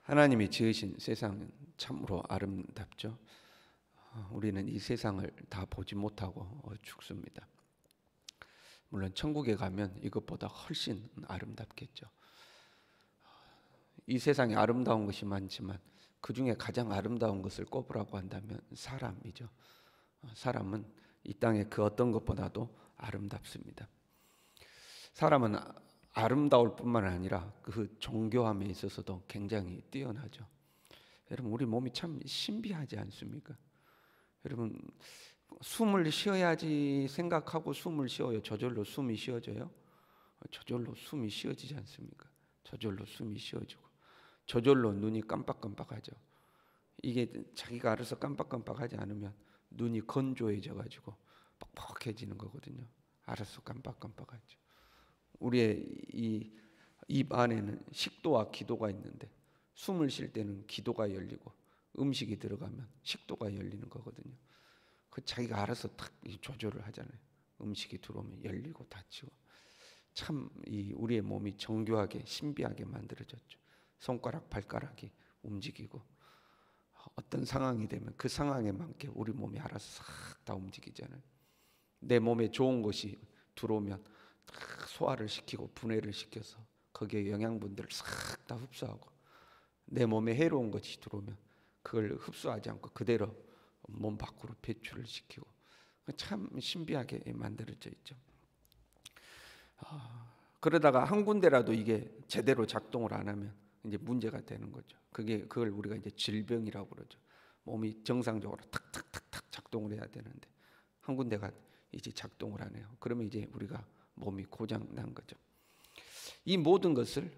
하나님이 지으신 세상은 참으로 아름답죠. 우리는 이 세상을 다 보지 못하고 죽습니다. 물론 천국에 가면 이것보다 훨씬 아름답겠죠. 이 세상에 아름다운 것이 많지만 그 중에 가장 아름다운 것을 꼽으라고 한다면 사람이죠. 사람은 이 땅의 그 어떤 것보다도 아름답습니다. 사람은 아름다울 뿐만 아니라 그 정교함에 있어서도 굉장히 뛰어나죠. 여러분, 우리 몸이 참 신비하지 않습니까? 여러분, 숨을 쉬어야지 생각하고 숨을 쉬어요. 저절로 숨이 쉬어져요? 저절로 숨이 쉬어지지 않습니까? 저절로 숨이 쉬어지고 저절로 눈이 깜빡깜빡하죠. 이게 자기가 알아서 깜빡깜빡하지 않으면 눈이 건조해져 가지고 뻑뻑해지는 거거든요. 알아서 깜빡깜빡하죠. 우리의 이 입 안에는 식도와 기도가 있는데 숨을 쉴 때는 기도가 열리고 음식이 들어가면 식도가 열리는 거거든요. 그 자기가 알아서 탁 조절을 하잖아요. 음식이 들어오면 열리고 닫히고. 참 이 우리의 몸이 정교하게 신비하게 만들어졌죠. 손가락 발가락이 움직이고 어떤 상황이 되면 그 상황에 맞게 우리 몸이 알아서 싹 다 움직이잖아요. 내 몸에 좋은 것이 들어오면 소화를 시키고 분해를 시켜서 거기에 영양분들을 싹 다 흡수하고, 내 몸에 해로운 것이 들어오면 그걸 흡수하지 않고 그대로 몸 밖으로 배출을 시키고, 참 신비하게 만들어져 있죠. 그러다가 한 군데라도 이게 제대로 작동을 안 하면 이제 문제가 되는 거죠. 그걸 우리가 이제 질병이라고 그러죠. 몸이 정상적으로 탁탁탁탁 작동을 해야 되는데 한 군데가 이제 작동을 안 해요. 그러면 이제 우리가 몸이 고장 난 거죠. 이 모든 것을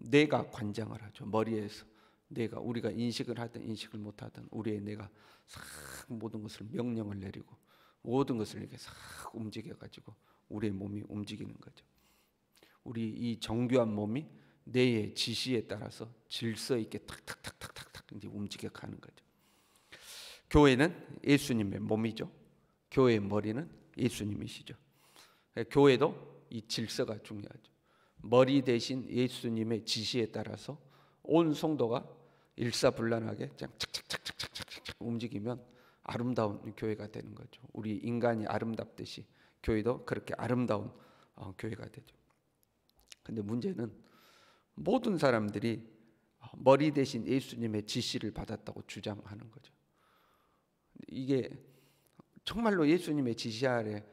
뇌가 관장을 하죠. 머리에서 뇌가, 우리가 인식을 하든 인식을 못 하든 우리의 뇌가 싹 모든 것을 명령을 내리고 모든 것을 이렇게 싹 움직여 가지고 우리의 몸이 움직이는 거죠. 우리 이 정교한 몸이 뇌의 지시에 따라서 질서 있게 탁탁탁탁탁탁 이제 움직여 가는 거죠. 교회는 예수님의 몸이죠. 교회의 머리는 예수님이시죠. 교회도 이 질서가 중요하죠. 머리 대신 예수님의 지시에 따라서 온 성도가 일사불란하게 그냥 착착착착착착 움직이면 아름다운 교회가 되는 거죠. 우리 인간이 아름답듯이 교회도 그렇게 아름다운 교회가 되죠. 근데 문제는 모든 사람들이 머리 대신 예수님의 지시를 받았다고 주장하는 거죠. 이게 정말로 예수님의 지시 아래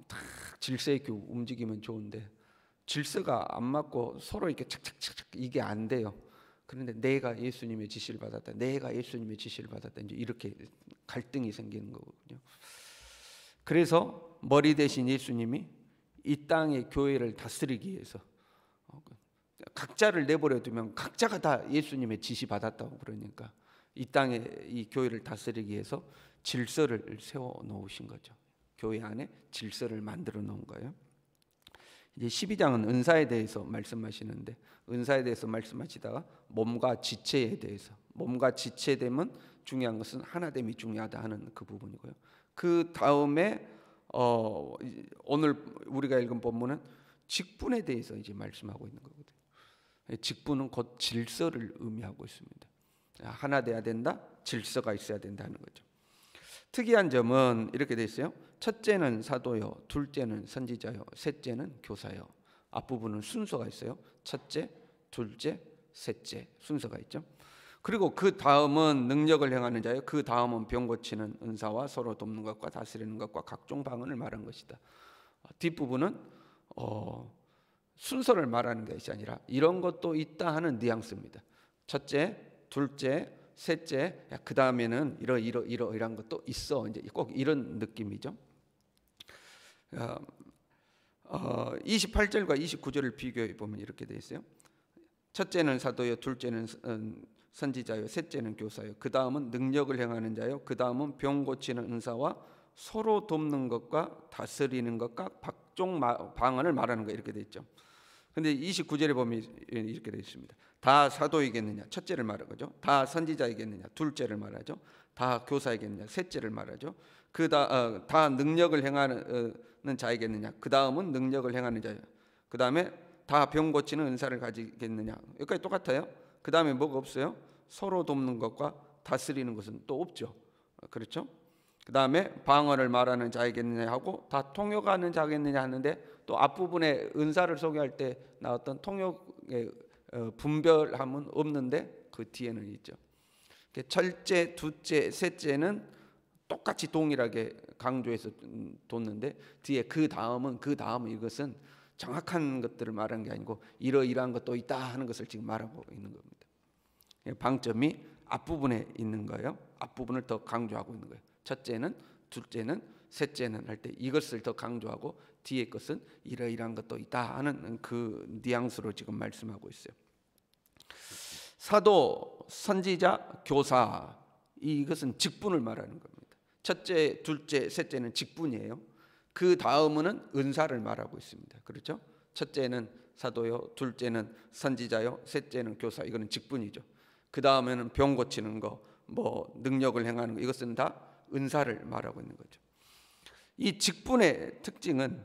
딱 질서 있게 움직이면 좋은데 질서가 안 맞고 서로 이렇게 착착착착 이게 안 돼요. 그런데 내가 예수님의 지시를 받았다, 내가 예수님의 지시를 받았다, 이제 이렇게 갈등이 생기는 거거든요. 그래서 머리 대신 예수님이 이 땅의 교회를 다스리기 위해서 각자를 내버려 두면 각자가 다 예수님의 지시 받았다고 그러니까 이 땅에 이 교회를 다스리기 위해서 질서를 세워 놓으신 거죠. 교회 안에 질서를 만들어 놓은 거예요. 이제 12장은 은사에 대해서 말씀하시는데, 은사에 대해서 말씀하시다가 몸과 지체에 대해서, 몸과 지체됨은 중요한 것은 하나됨이 중요하다 하는 그 부분이고요. 그 다음에 오늘 우리가 읽은 본문은 직분에 대해서 이제 말씀하고 있는 거거든요. 직분은 곧 질서를 의미하고 있습니다. 하나 돼야 된다, 질서가 있어야 된다는 거죠. 특이한 점은 이렇게 돼 있어요. 첫째는 사도요, 둘째는 선지자요, 셋째는 교사요. 앞부분은 순서가 있어요. 첫째, 둘째, 셋째 순서가 있죠. 그리고 그 다음은 능력을 행하는 자요, 그 다음은 병 고치는 은사와 서로 돕는 것과 다스리는 것과 각종 방언을 말한 것이다. 뒷부분은 순서를 말하는 것이 아니라 이런 것도 있다 하는 뉘앙스입니다. 첫째, 둘째, 셋째, 그 다음에는 이런 것도 있어. 이제 꼭 이런 느낌이죠. 28절과 29절을 비교해 보면 이렇게 돼 있어요. 첫째는 사도요, 둘째는 선지자요, 셋째는 교사요, 그 다음은 능력을 행하는 자요, 그 다음은 병 고치는 은사와 서로 돕는 것과 다스리는 것과 각종 방언을 말하는 것, 이렇게 돼 있죠. 근데 29절에 보면 이렇게 되어 있습니다. 다 사도이겠느냐, 첫째를 말하는 거죠. 다 선지자이겠느냐, 둘째를 말하죠. 다 교사이겠느냐, 셋째를 말하죠. 다 능력을 행하는 자이겠느냐, 그 다음은 능력을 행하는 자예요. 그 다음에 다 병 고치는 은사를 가지겠느냐, 여기까지 똑같아요. 그 다음에 뭐가 없어요? 서로 돕는 것과 다스리는 것은 또 없죠. 그렇죠? 그 다음에 방언을 말하는 자이겠느냐 하고 다 통역하는 자겠느냐 하는데, 또 앞부분에 은사를 소개할 때 나왔던 통역의 분별함은 없는데 그 뒤에는 있죠. 첫째, 둘째, 셋째는 똑같이 동일하게 강조해서 뒀는데, 뒤에 그 다음은 이것은 정확한 것들을 말하는 게 아니고 이러이러한 것도 있다 하는 것을 지금 말하고 있는 겁니다. 방점이 앞부분에 있는 거예요. 앞부분을 더 강조하고 있는 거예요. 첫째는, 둘째는, 셋째는 할 때 이것을 더 강조하고 뒤에 것은 이러이러한 것도 있다 하는 그 뉘앙스로 지금 말씀하고 있어요. 사도, 선지자, 교사, 이것은 직분을 말하는 겁니다. 첫째, 둘째, 셋째는 직분이에요. 그 다음은 은사를 말하고 있습니다. 그렇죠? 첫째는 사도요, 둘째는 선지자요, 셋째는 교사. 이거는 직분이죠. 그 다음에는 병 고치는 거, 뭐 능력을 행하는 거, 이것은 다 은사를 말하고 있는 거죠. 이 직분의 특징은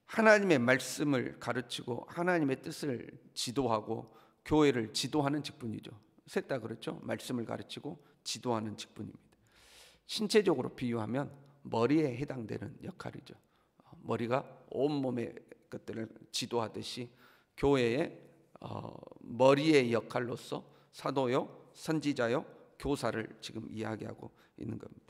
하나님의 말씀을 가르치고 하나님의 뜻을 지도하고 교회를 지도하는 직분이죠. 셋 다 그렇죠. 말씀을 가르치고 지도하는 직분입니다. 신체적으로 비유하면 머리에 해당되는 역할이죠. 머리가 온몸의 것들을 지도하듯이 교회의 머리의 역할로서 사도요, 선지자요, 교사를 지금 이야기하고 있는 겁니다.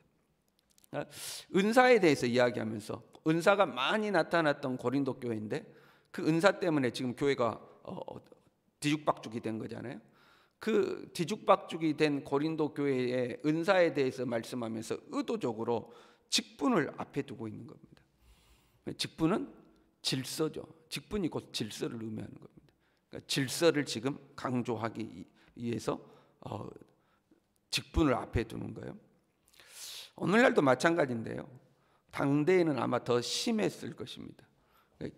은사에 대해서 이야기하면서, 은사가 많이 나타났던 고린도 교회인데 그 은사 때문에 지금 교회가 뒤죽박죽이 된 거잖아요. 그 뒤죽박죽이 된 고린도 교회의 은사에 대해서 말씀하면서 의도적으로 직분을 앞에 두고 있는 겁니다. 직분은 질서죠. 직분이 곧 질서를 의미하는 겁니다. 그러니까 질서를 지금 강조하기 위해서 직분을 앞에 두는 거예요. 오늘날도 마찬가지인데요. 당대에는 아마 더 심했을 것입니다.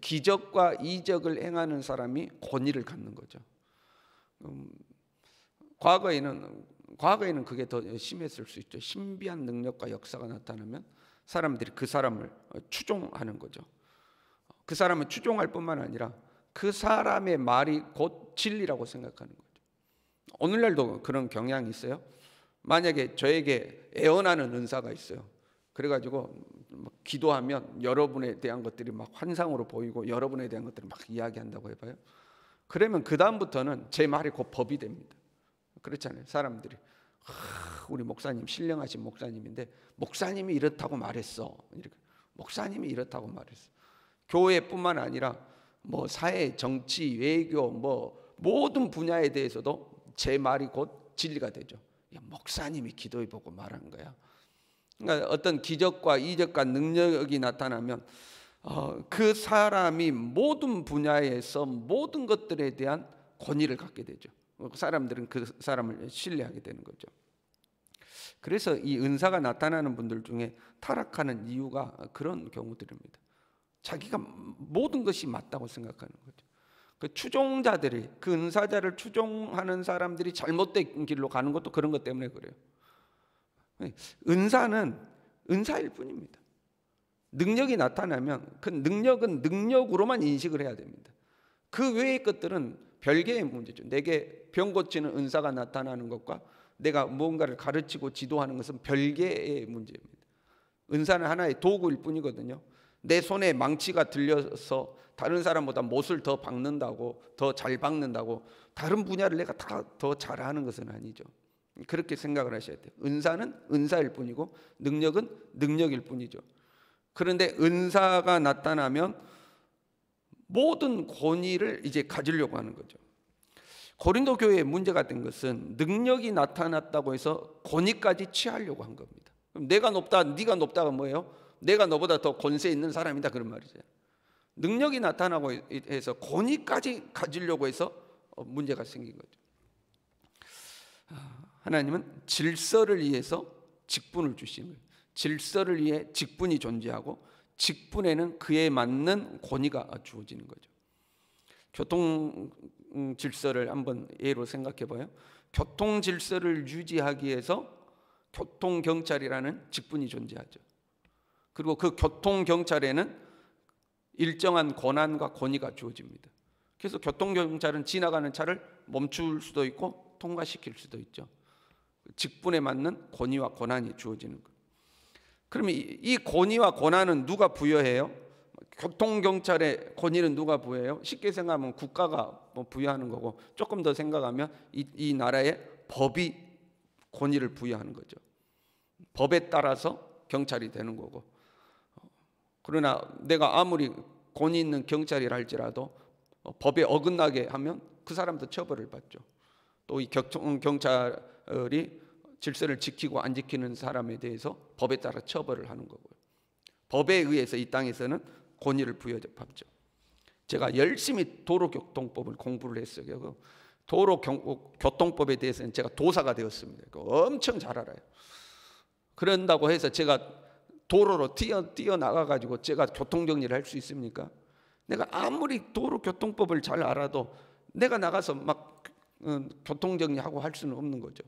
기적과 이적을 행하는 사람이 권위를 갖는 거죠. 과거에는 그게 더 심했을 수 있죠. 신비한 능력과 역사가 나타나면 사람들이 그 사람을 추종하는 거죠. 그 사람은 추종할 뿐만 아니라 그 사람의 말이 곧 진리라고 생각하는 거죠. 오늘날도 그런 경향이 있어요. 만약에 저에게 애원하는 은사가 있어요. 그래가지고 기도하면 여러분에 대한 것들이 막 환상으로 보이고 여러분에 대한 것들을 막 이야기한다고 해봐요. 그러면 그 다음부터는 제 말이 곧 법이 됩니다. 그렇잖아요. 사람들이 우리 목사님 신령하신 목사님인데 목사님이 이렇다고 말했어. 이렇게 목사님이 이렇다고 말했어. 교회뿐만 아니라 뭐 사회, 정치, 외교, 뭐 모든 분야에 대해서도 제 말이 곧 진리가 되죠. 목사님이 기도해보고 말한 거야. 그러니까 어떤 기적과 이적과 능력이 나타나면 그 사람이 모든 분야에서 모든 것들에 대한 권위를 갖게 되죠. 사람들은 그 사람을 신뢰하게 되는 거죠. 그래서 이 은사가 나타나는 분들 중에 타락하는 이유가 그런 경우들입니다. 자기가 모든 것이 맞다고 생각하는 거죠. 그 추종자들이, 그 은사자를 추종하는 사람들이 잘못된 길로 가는 것도 그런 것 때문에 그래요. 은사는 은사일 뿐입니다. 능력이 나타나면 그 능력은 능력으로만 인식을 해야 됩니다. 그 외의 것들은 별개의 문제죠. 내게 병 고치는 은사가 나타나는 것과 내가 무언가를 가르치고 지도하는 것은 별개의 문제입니다. 은사는 하나의 도구일 뿐이거든요. 내 손에 망치가 들려서 다른 사람보다 못을 더 박는다고, 더 잘 박는다고 다른 분야를 내가 다 더 잘하는 것은 아니죠. 그렇게 생각을 하셔야 돼요. 은사는 은사일 뿐이고 능력은 능력일 뿐이죠. 그런데 은사가 나타나면 모든 권위를 이제 가지려고 하는 거죠. 고린도 교회의 문제가 된 것은 능력이 나타났다고 해서 권위까지 취하려고 한 겁니다. 그럼 내가 높다, 네가 높다가 뭐예요? 내가 너보다 더 권세 있는 사람이다, 그런 말이죠. 능력이 나타나고 해서 권위까지 가지려고 해서 문제가 생긴 거죠. 하나님은 질서를 위해서 직분을 주시는 거예요. 질서를 위해 직분이 존재하고 직분에는 그에 맞는 권위가 주어지는 거죠. 교통 질서를 한번 예로 생각해 봐요. 교통 질서를 유지하기 위해서 교통경찰이라는 직분이 존재하죠. 그리고 그 교통경찰에는 일정한 권한과 권위가 주어집니다. 그래서 교통경찰은 지나가는 차를 멈출 수도 있고 통과시킬 수도 있죠. 직분에 맞는 권위와 권한이 주어지는 것. 그러면 이 권위와 권한은 누가 부여해요? 교통경찰의 권위는 누가 부여해요? 쉽게 생각하면 국가가 부여하는 거고, 조금 더 생각하면 이 나라의 법이 권위를 부여하는 거죠. 법에 따라서 경찰이 되는 거고. 그러나 내가 아무리 권위 있는 경찰이라 할지라도 법에 어긋나게 하면 그 사람도 처벌을 받죠. 또 이 경찰이 질서를 지키고 안 지키는 사람에 대해서 법에 따라 처벌을 하는 거고요. 법에 의해서 이 땅에서는 권위를 부여받죠. 제가 열심히 도로교통법을 공부를 했어요. 도로교통법에 대해서는 제가 도사가 되었습니다. 엄청 잘 알아요. 그런다고 해서 제가 도로로 뛰어나가가지고 제가 교통정리를 할 수 있습니까? 내가 아무리 도로교통법을 잘 알아도 내가 나가서 막 교통정리하고 할 수는 없는 거죠.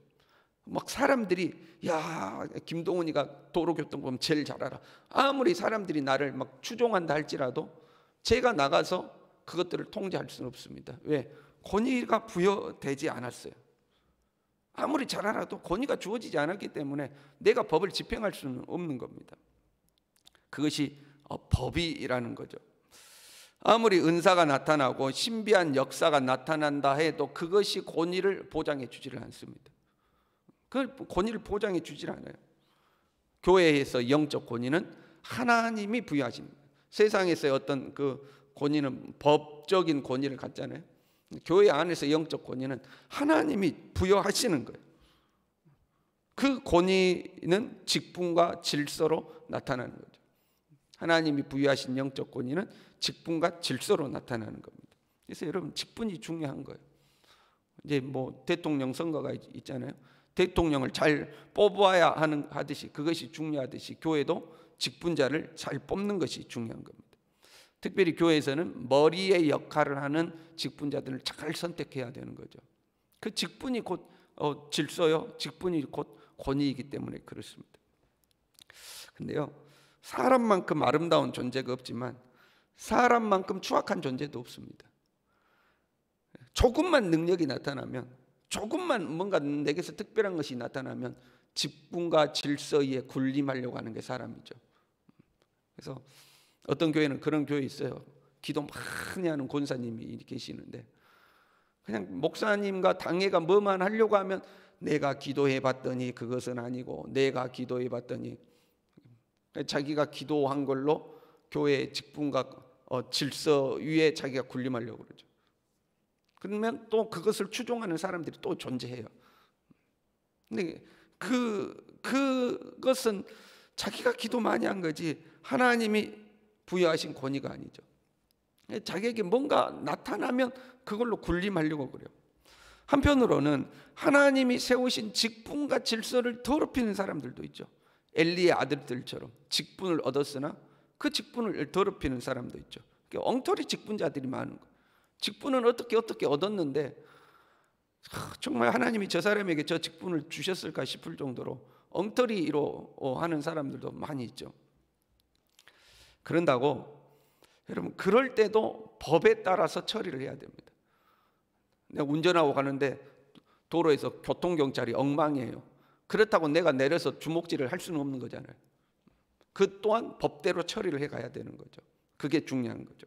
막 사람들이 야, 김동훈이가 도로교통법 제일 잘 알아. 아무리 사람들이 나를 막 추종한다 할지라도 제가 나가서 그것들을 통제할 수는 없습니다. 왜? 권위가 부여되지 않았어요. 아무리 잘 알아도 권위가 주어지지 않았기 때문에 내가 법을 집행할 수는 없는 겁니다. 그것이 법이라는 거죠. 아무리 은사가 나타나고 신비한 역사가 나타난다 해도 그것이 권위를 보장해 주지를 않습니다. 그 권위를 보장해 주질 않아요. 교회에서 영적 권위는 하나님이 부여하신, 세상에서의 어떤 그 권위는 법적인 권위를 갖잖아요. 교회 안에서 영적 권위는 하나님이 부여하시는 거예요. 그 권위는 직분과 질서로 나타나는 거죠. 하나님이 부여하신 영적 권위는 직분과 질서로 나타나는 겁니다. 그래서 여러분, 직분이 중요한 거예요. 이제 뭐 대통령 선거가 있잖아요. 대통령을 잘 뽑아야 하듯이, 그것이 중요하듯이 교회도 직분자를 잘 뽑는 것이 중요한 겁니다. 특별히 교회에서는 머리의 역할을 하는 직분자들을 잘 선택해야 되는 거죠. 그 직분이 곧 질서요, 직분이 곧 권위이기 때문에 그렇습니다. 근데요, 사람만큼 아름다운 존재가 없지만 사람만큼 추악한 존재도 없습니다. 조금만 능력이 나타나면, 조금만 뭔가 내게서 특별한 것이 나타나면 직분과 질서에 군림하려고 하는 게 사람이죠. 그래서 어떤 교회는 그런 교회 있어요. 기도 많이 하는 권사님이 계시는데 그냥 목사님과 당회가 뭐만 하려고 하면 내가 기도해 봤더니 그것은 아니고, 내가 기도해 봤더니, 자기가 기도한 걸로 교회의 직분과 질서 위에 자기가 군림하려고 그러죠. 그러면 또 그것을 추종하는 사람들이 또 존재해요. 근데 그것은 자기가 기도 많이 한 거지 하나님이 부여하신 권위가 아니죠. 자기에게 뭔가 나타나면 그걸로 군림하려고 그래요. 한편으로는 하나님이 세우신 직분과 질서를 더럽히는 사람들도 있죠. 엘리의 아들들처럼 직분을 얻었으나 그 직분을 더럽히는 사람도 있죠. 엉터리 직분자들이 많은 거예요. 직분은 어떻게 얻었는데 정말 하나님이 저 사람에게 저 직분을 주셨을까 싶을 정도로 엉터리로 하는 사람들도 많이 있죠. 그런다고 여러분, 그럴 때도 법에 따라서 처리를 해야 됩니다. 내가 운전하고 가는데 도로에서 교통경찰이 엉망이에요. 그렇다고 내가 내려서 주먹질을 할 수는 없는 거잖아요. 그 또한 법대로 처리를 해가야 되는 거죠. 그게 중요한 거죠.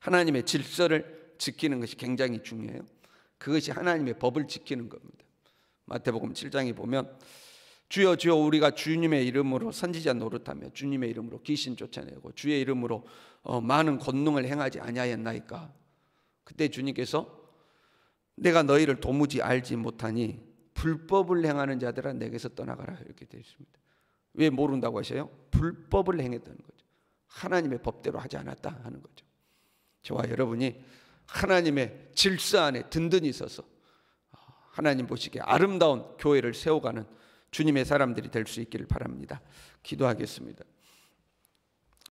하나님의 질서를 지키는 것이 굉장히 중요해요. 그것이 하나님의 법을 지키는 겁니다. 마태복음 7장에 보면 주여 주여 우리가 주님의 이름으로 선지자 노릇하며 주님의 이름으로 귀신 쫓아내고 주의 이름으로 많은 권능을 행하지 아니하였나이까. 그때 주님께서 내가 너희를 도무지 알지 못하니 불법을 행하는 자들아 내게서 떠나가라, 이렇게 되어 있습니다. 왜 모른다고 하셔요? 불법을 행했다는 거죠. 하나님의 법대로 하지 않았다 하는 거죠. 저와 여러분이 하나님의 질서 안에 든든히 서서 하나님 보시기에 아름다운 교회를 세워가는 주님의 사람들이 될 수 있기를 바랍니다. 기도하겠습니다.